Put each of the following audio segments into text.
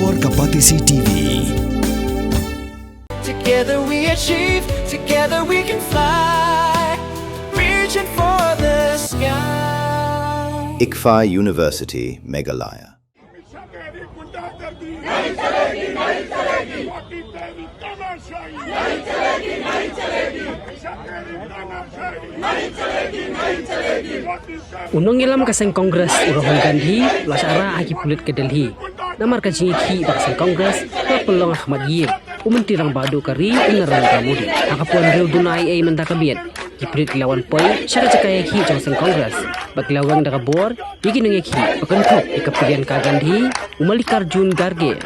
और Kapatisi TV. Together we achieve, together we can fly, reaching for the sky. ICFA University, Meghalaya. Unong ilam kaseng Kongres Rahul Gandhi lasara aki pulit ke Delhi. Namar ka jingi bakaseng Kongres ka pelong Ahmadiyya. Umentirang badu kari unaran kamudi. Akapuan real dunai ay mandakabiat. Kiprit lawan poi syara cakaya ki jongseng Kongres. Baglawang dakabor yiki nangeki pakantok ikapilian ka Gandhi Umalikarjun Garge.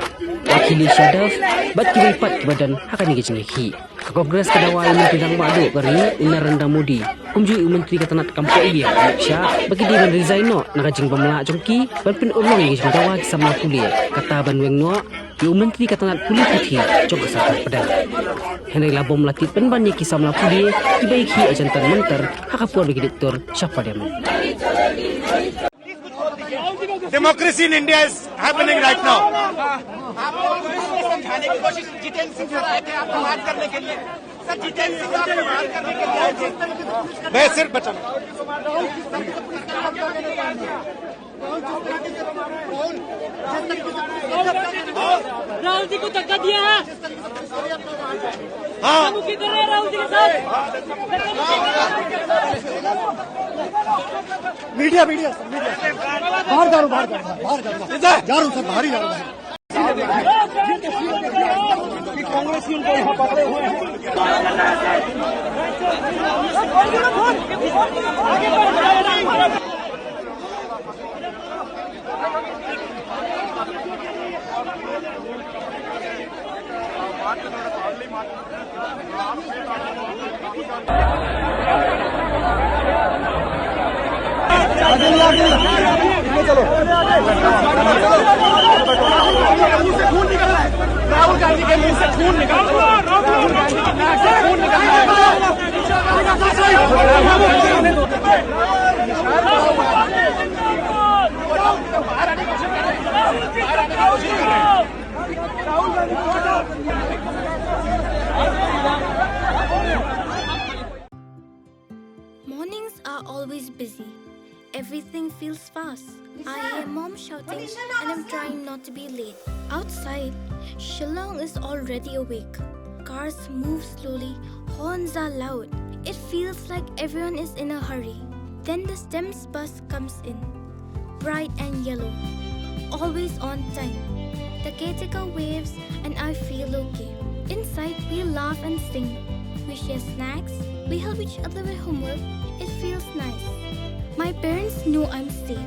Wakili Shadaf bat kibat kibadan hakani jingi. Kongres kedawai mentirang badu kari unaran damudi. Kumjui menteri katanat kampo iya Sya bagi dia resign no nakajing pemela jongki ban pin ulong gi dawa sama kuliah kata ban weng no di menteri katanat kuliah putih jong kesakar pedang Henry labom latit ban ban ki sama kuliah kibai ki ajantan mentar hakapuan bagi diktor siapa dia men. Democracy in India is happening right now. मैं सिर्फ बचा राहुल जी को धक्का दिया है। हाँ किधर है राहुल जी के साथ? मीडिया मीडिया बाहर जा रहा हूँ बाहर जा रहा हूँ सर बाहर ही जा रहा हूँ कांग्रेस की उनको यहाँ पकड़े हुए हैं चलो राहुल गांधी के मुंह से खून निकाल राहुल गांधी के नाक से खून Mornings are always busy. Everything feels fast. I hear mom shouting and I'm trying not to be late. Outside, Shillong is already awake. Cars move slowly, horns are loud. It feels like everyone is in a hurry. Then the STEMS bus comes in, bright and yellow, always on time. The caretaker waves and I feel okay. Inside, we laugh and sing. We share snacks, we help each other with homework. It feels nice. My parents know I'm safe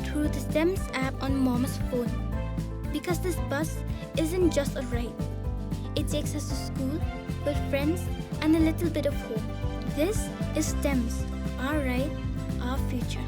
through the STEMS app on mom's phone. Because this bus isn't just a ride. It takes us to school, with friends, and a little bit of hope. This is STEMS, our ride, our future.